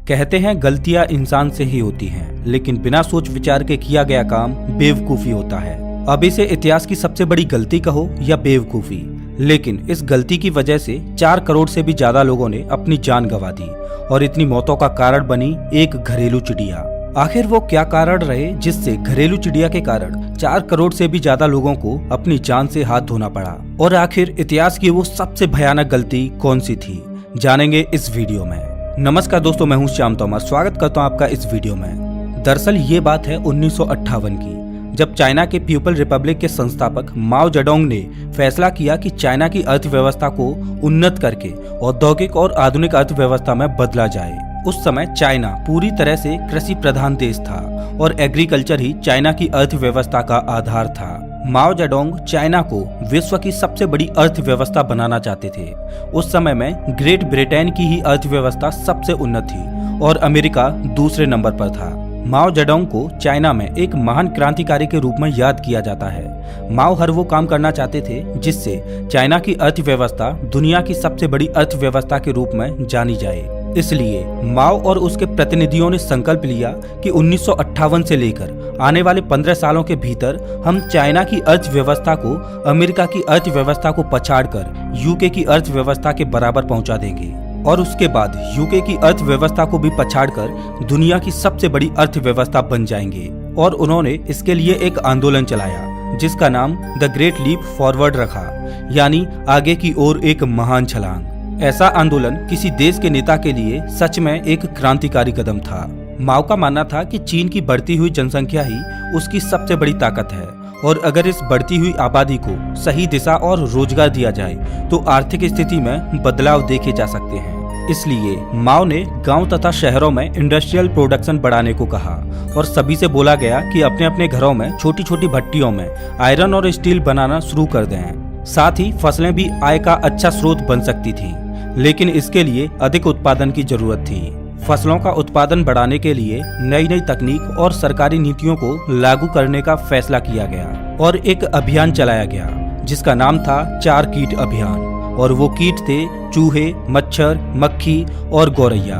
कहते हैं गलतियां इंसान से ही होती हैं, लेकिन बिना सोच विचार के किया गया काम बेवकूफी होता है। अब इसे इतिहास की सबसे बड़ी गलती कहो या बेवकूफी, लेकिन इस गलती की वजह से 4 करोड़ से भी ज्यादा लोगों ने अपनी जान गंवा दी और इतनी मौतों का कारण बनी एक घरेलू चिड़िया। आखिर वो क्या कारण रहे जिससे घरेलू चिड़िया के कारण 4 करोड़ से भी ज्यादा लोगों को अपनी जान से हाथ धोना पड़ा? और आखिर इतिहास की वो सबसे भयानक गलती कौन सी थी, जानेंगे इस वीडियो में। नमस्कार दोस्तों, मैं हूं श्याम तोमर। स्वागत करता हूं आपका इस वीडियो में। दरअसल ये बात है 1958 की, जब चाइना के पीपल रिपब्लिक के संस्थापक माओ जेडोंग ने फैसला किया कि चाइना की अर्थव्यवस्था को उन्नत करके औद्योगिक और आधुनिक अर्थव्यवस्था में बदला जाए। उस समय चाइना पूरी तरह से कृषि प्रधान देश था और एग्रीकल्चर ही चाइना की अर्थव्यवस्था का आधार था। माओ जेडोंग चाइना को विश्व की सबसे बड़ी अर्थव्यवस्था बनाना चाहते थे। उस समय में ग्रेट ब्रिटेन की ही अर्थव्यवस्था सबसे उन्नत थी और अमेरिका दूसरे नंबर पर था। माओ जेडोंग को चाइना में एक महान क्रांतिकारी के रूप में याद किया जाता है। माओ हर वो काम करना चाहते थे जिससे चाइना की अर्थव्यवस्था दुनिया की सबसे बड़ी अर्थव्यवस्था के रूप में जानी जाए। इसलिए माओ और उसके प्रतिनिधियों ने संकल्प लिया कि 1958 से लेकर आने वाले 15 सालों के भीतर हम चाइना की अर्थव्यवस्था को अमेरिका की अर्थव्यवस्था को पछाड़कर यूके की अर्थव्यवस्था के बराबर पहुंचा देंगे और उसके बाद यूके की अर्थव्यवस्था को भी पछाड़कर दुनिया की सबसे बड़ी अर्थव्यवस्था बन जाएंगे। और उन्होंने इसके लिए एक आंदोलन चलाया जिसका नाम द ग्रेट लीप फॉरवर्ड रखा, यानी आगे की ओर एक महान छलांग। ऐसा आंदोलन किसी देश के नेता के लिए सच में एक क्रांतिकारी कदम था। माओ का मानना था कि चीन की बढ़ती हुई जनसंख्या ही उसकी सबसे बड़ी ताकत है और अगर इस बढ़ती हुई आबादी को सही दिशा और रोजगार दिया जाए तो आर्थिक स्थिति में बदलाव देखे जा सकते हैं। इसलिए माओ ने गांव तथा शहरों में इंडस्ट्रियल प्रोडक्शन बढ़ाने को कहा और सभी से बोला गया कि अपने अपने घरों में छोटी छोटी भट्टियों में आयरन और स्टील बनाना शुरू कर दें। साथ ही फसलें भी आय का अच्छा स्रोत बन सकती थी, लेकिन इसके लिए अधिक उत्पादन की जरूरत थी। फसलों का उत्पादन बढ़ाने के लिए नई नई तकनीक और सरकारी नीतियों को लागू करने का फैसला किया गया और एक अभियान चलाया गया जिसका नाम था 4 कीट अभियान। और वो कीट थे चूहे, मच्छर, मक्खी और गौरैया।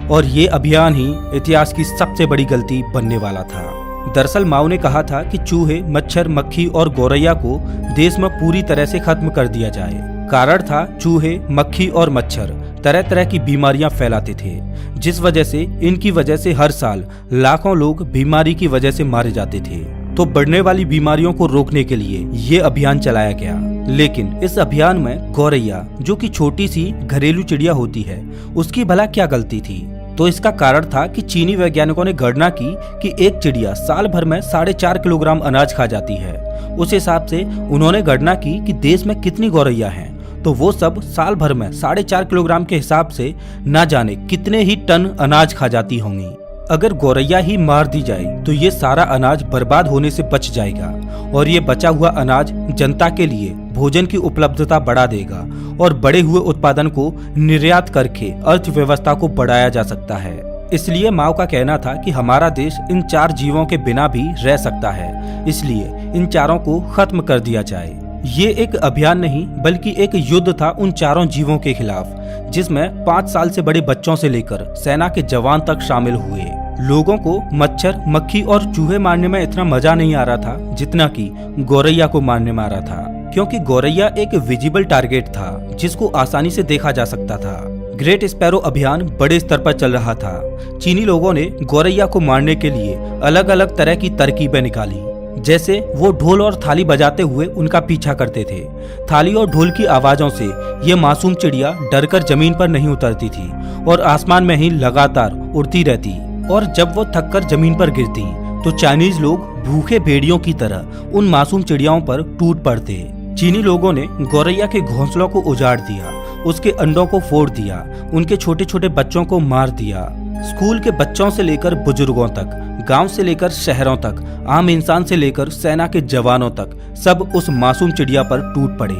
और ये अभियान ही इतिहास की सबसे बड़ी गलती बनने वाला था। दरअसल माओ ने कहा था कि चूहे, मच्छर, मक्खी और गौरैया को देश में पूरी तरह से खत्म कर दिया जाए। कारण था चूहे, मक्खी और मच्छर तरह तरह की बीमारियां फैलाते थे, जिस वजह से इनकी वजह से हर साल लाखों लोग बीमारी की वजह से मारे जाते थे। तो बढ़ने वाली बीमारियों को रोकने के लिए ये अभियान चलाया गया। लेकिन इस अभियान में गौरैया, जो कि छोटी सी घरेलू चिड़िया होती है, उसकी भला क्या गलती थी? तो इसका कारण था कि चीनी वैज्ञानिकों ने गणना की कि एक चिड़िया साल भर में 4.5 किलोग्राम अनाज खा जाती है। उस हिसाब से उन्होंने गणना की कि देश में कितनी गौरैया हैं, तो वो सब साल भर में 4.5 किलोग्राम के हिसाब से ना जाने कितने ही टन अनाज खा जाती होंगी। अगर गौरैया ही मार दी जाए तो ये सारा अनाज बर्बाद होने से बच जाएगा और ये बचा हुआ अनाज जनता के लिए भोजन की उपलब्धता बढ़ा देगा और बढ़े हुए उत्पादन को निर्यात करके अर्थव्यवस्था को बढ़ाया जा सकता है। इसलिए माओ का कहना था कि हमारा देश इन 4 जीवों के बिना भी रह सकता है, इसलिए इन चारों को खत्म कर दिया जाए। ये एक अभियान नहीं बल्कि एक युद्ध था उन चारों जीवों के खिलाफ, जिसमें 5 साल से बड़े बच्चों से लेकर सेना के जवान तक शामिल हुए। लोगों को मच्छर, मक्खी और चूहे मारने में इतना मजा नहीं आ रहा था जितना कि गौरैया को मारने में आ रहा था, क्योंकि गौरैया एक विजिबल टारगेट था जिसको आसानी से देखा जा सकता था। ग्रेट स्पैरो अभियान बड़े स्तर पर चल रहा था। चीनी लोगों ने गौरैया को मारने के लिए अलग अलग तरह की तरकीबें निकाली, जैसे वो ढोल और थाली बजाते हुए उनका पीछा करते थे। थाली और ढोल की आवाजों से ये मासूम चिड़िया डरकर जमीन पर नहीं उतरती थी और आसमान में ही लगातार उड़ती रहती, और जब वो थककर जमीन पर गिरती तो चाइनीज लोग भूखे भेड़ियों की तरह उन मासूम चिड़ियाओं पर टूट पड़ते। चीनी लोगों ने गौरैया के घोंसलों को उजाड़ दिया, उसके अंडों को फोड़ दिया, उनके छोटे छोटे बच्चों को मार दिया। स्कूल के बच्चों से लेकर बुजुर्गों तक, गांव से लेकर शहरों तक, आम इंसान से लेकर सेना के जवानों तक सब उस मासूम चिड़िया पर टूट पड़े।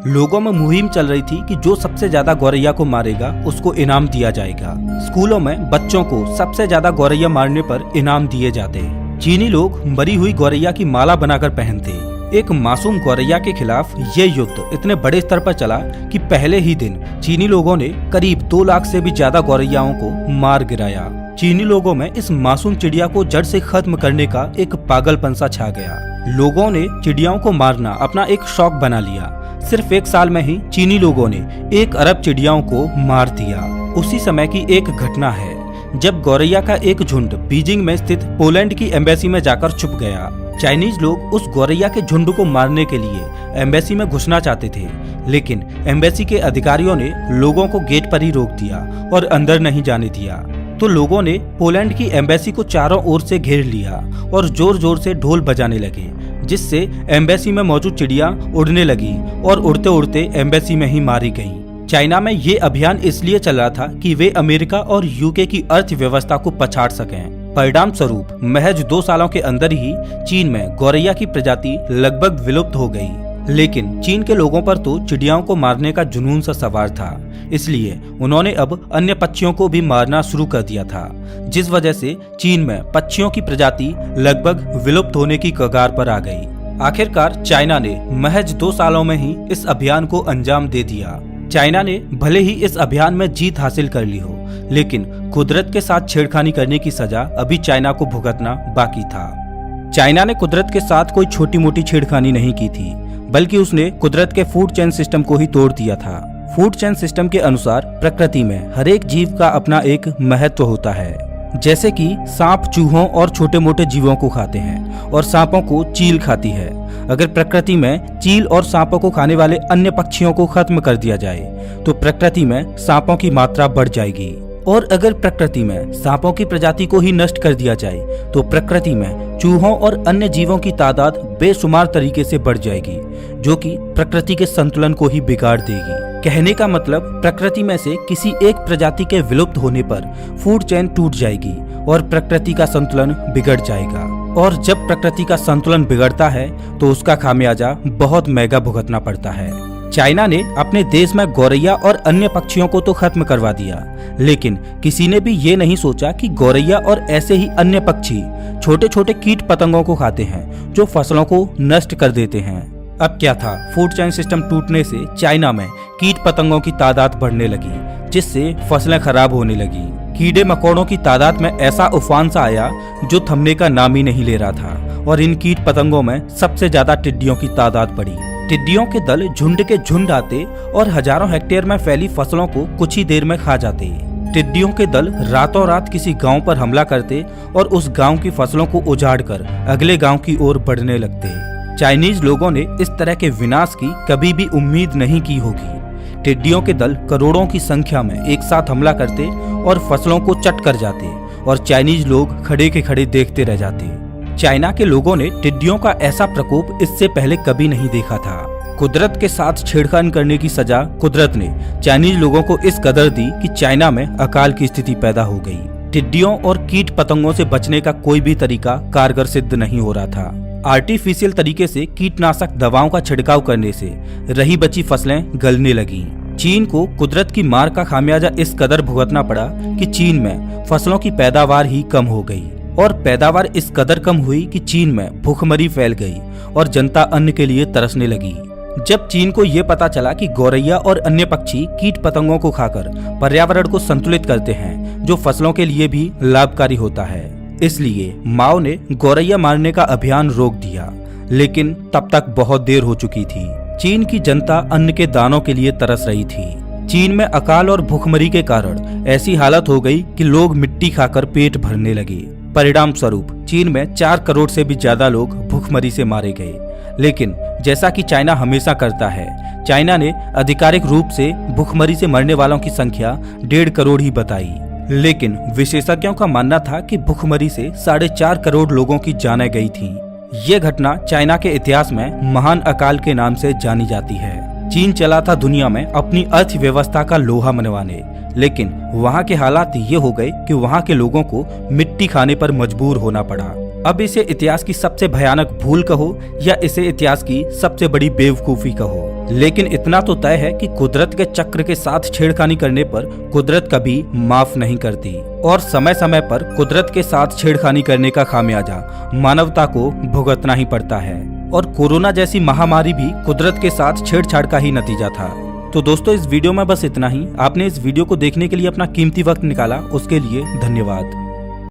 लोगों में मुहिम चल रही थी कि जो सबसे ज्यादा गौरैया को मारेगा उसको इनाम दिया जाएगा। स्कूलों में बच्चों को सबसे ज्यादा गौरैया मारने पर इनाम दिए जाते। चीनी लोग मरी हुई गौरैया की माला बनाकर पहनते। एक मासूम गौरैया के खिलाफ ये युद्ध इतने बड़े स्तर पर चला कि पहले ही दिन चीनी लोगों ने करीब 2 लाख से भी ज्यादा गौरैयाओं को मार गिराया। चीनी लोगों में इस मासूम चिड़िया को जड़ से खत्म करने का एक पागलपन सा छा गया। लोगों ने चिड़ियाओं को मारना अपना एक शौक बना लिया। सिर्फ 1 साल में ही चीनी लोगों ने 1 अरब चिड़ियाओं को मार दिया। उसी समय की एक घटना है जब गौरैया का एक झुंड बीजिंग में स्थित पोलैंड की एम्बेसी में जाकर छुप गया। चाइनीज लोग उस गौरैया के झुंड को मारने के लिए एम्बेसी में घुसना चाहते थे, लेकिन एम्बेसी के अधिकारियों ने लोगों को गेट पर ही रोक दिया और अंदर नहीं जाने दिया। तो लोगों ने पोलैंड की एम्बेसी को चारों ओर से घेर लिया और जोर जोर से ढोल बजाने लगे, जिससे एम्बेसी में मौजूद चिड़िया उड़ने लगी और उड़ते उड़ते एम्बेसी में ही मारी गईं। चाइना में ये अभियान इसलिए चल रहा था कि वे अमेरिका और यूके की अर्थव्यवस्था को पछाड़ सकें। परिणाम स्वरूप महज 2 सालों के अंदर ही चीन में गौरैया की प्रजाति लगभग विलुप्त हो गई। लेकिन चीन के लोगों पर तो चिड़ियाओं को मारने का जुनून सा सवार था, इसलिए उन्होंने अब अन्य पक्षियों को भी मारना शुरू कर दिया था, जिस वजह से चीन में पक्षियों की प्रजाति लगभग विलुप्त होने की कगार पर आ गई। आखिरकार चाइना ने महज 2 सालों में ही इस अभियान को अंजाम दे दिया। चाइना ने भले ही इस अभियान में जीत हासिल कर ली हो, लेकिन कुदरत के साथ छेड़खानी करने की सजा अभी चाइना को भुगतना बाकी था। चाइना ने कुदरत के साथ कोई छोटी मोटी छेड़खानी नहीं की थी, बल्कि उसने कुदरत के फूड चेन सिस्टम को ही तोड़ दिया था। फूड चेन सिस्टम के अनुसार प्रकृति में हर एक जीव का अपना एक महत्व होता है। जैसे कि सांप चूहों और छोटे मोटे जीवों को खाते हैं और सांपों को चील खाती है। अगर प्रकृति में चील और सांपों को खाने वाले अन्य पक्षियों को खत्म कर दिया जाए तो प्रकृति में सांपों की मात्रा बढ़ जाएगी, और अगर प्रकृति में सांपों की प्रजाति को ही नष्ट कर दिया जाए तो प्रकृति में चूहों और अन्य जीवों की तादाद बेशुमार तरीके से बढ़ जाएगी, जो कि प्रकृति के संतुलन को ही बिगाड़ देगी। कहने का मतलब प्रकृति में से किसी एक प्रजाति के विलुप्त होने पर फूड चेन टूट जाएगी और प्रकृति का संतुलन बिगड़ जाएगा, और जब प्रकृति का संतुलन बिगड़ता है तो उसका खामियाजा बहुत महंगा भुगतना पड़ता है। चाइना ने अपने देश में गौरैया और अन्य पक्षियों को तो खत्म करवा दिया, लेकिन किसी ने भी ये नहीं सोचा कि गौरैया और ऐसे ही अन्य पक्षी छोटे छोटे कीट पतंगों को खाते हैं जो फसलों को नष्ट कर देते हैं। अब क्या था, फूड चेन सिस्टम टूटने से चाइना में कीट पतंगों की तादाद बढ़ने लगी, जिससे फसलें खराब होने लगी। कीड़े मकोड़ों की तादाद में ऐसा उफान सा आया जो थमने का नाम ही नहीं ले रहा था, और इन कीट पतंगों में सबसे ज्यादा टिड्डियों की तादाद बढ़ी। टिड्डियों के दल झुंड के झुंड आते और हजारों हेक्टेयर में फैली फसलों को कुछ ही देर में खा जाते। टिड्डियों के दल रातों रात किसी गांव पर हमला करते और उस गांव की फसलों को उजाड़कर अगले गांव की ओर बढ़ने लगते। चाइनीज लोगों ने इस तरह के विनाश की कभी भी उम्मीद नहीं की होगी। टिड्डियों के दल करोड़ों की संख्या में एक साथ हमला करते और फसलों को चट कर जाते, और चाइनीज लोग खड़े के खड़े देखते रह जाते। चाइना के लोगों ने टिड्डियों का ऐसा प्रकोप इससे पहले कभी नहीं देखा था। कुदरत के साथ छेड़खानी करने की सजा कुदरत ने चाइनीज लोगों को इस कदर दी कि चाइना में अकाल की स्थिति पैदा हो गई। टिड्डियों और कीट पतंगों से बचने का कोई भी तरीका कारगर सिद्ध नहीं हो रहा था। आर्टिफिशियल तरीके से कीटनाशक दवाओं का छिड़काव करने से रही बची फसलें गलने लगीं। चीन को कुदरत की मार का खामियाजा इस कदर भुगतना पड़ा कि चीन में फसलों की पैदावार ही कम हो गई, और पैदावार इस कदर कम हुई कि चीन में भूखमरी फैल गई और जनता अन्न के लिए तरसने लगी। जब चीन को ये पता चला कि गौरैया और अन्य पक्षी कीट पतंगों को खाकर पर्यावरण को संतुलित करते हैं, जो फसलों के लिए भी लाभकारी होता है, इसलिए माओ ने गौरैया मारने का अभियान रोक दिया। लेकिन तब तक बहुत देर हो चुकी थी। चीन की जनता अन्न के दानों के लिए तरस रही थी। चीन में अकाल और भूखमरी के कारण ऐसी हालत हो गई कि लोग मिट्टी खाकर पेट भरने लगे। परिणाम स्वरूप चीन में 4 करोड़ से भी ज्यादा लोग भूखमरी से मारे गए। लेकिन जैसा कि चाइना हमेशा करता है, चाइना ने आधिकारिक रूप से भूखमरी से मरने वालों की संख्या 1.5 करोड़ ही बताई। लेकिन विशेषज्ञों का मानना था कि भूखमरी से 4.5 करोड़ लोगों की जानें गई थीं। ये घटना चाइना के इतिहास में महान अकाल के नाम से जानी जाती है। चीन चला था दुनिया में अपनी अर्थव्यवस्था का लोहा मनवाने, लेकिन वहाँ के हालात ये हो गए कि वहाँ के लोगों को मिट्टी खाने पर मजबूर होना पड़ा। अब इसे इतिहास की सबसे भयानक भूल कहो या इसे इतिहास की सबसे बड़ी बेवकूफी कहो, लेकिन इतना तो तय है कि कुदरत के चक्र के साथ छेड़खानी करने पर कुदरत कभी माफ नहीं करती, और समय समय पर कुदरत के साथ छेड़खानी करने का खामियाजा मानवता को भुगतना ही पड़ता है। और कोरोना जैसी महामारी भी कुदरत के साथ छेड़छाड़ का ही नतीजा था। तो दोस्तों इस वीडियो में बस इतना ही। आपने इस वीडियो को देखने के लिए अपना कीमती वक्त निकाला, उसके लिए धन्यवाद।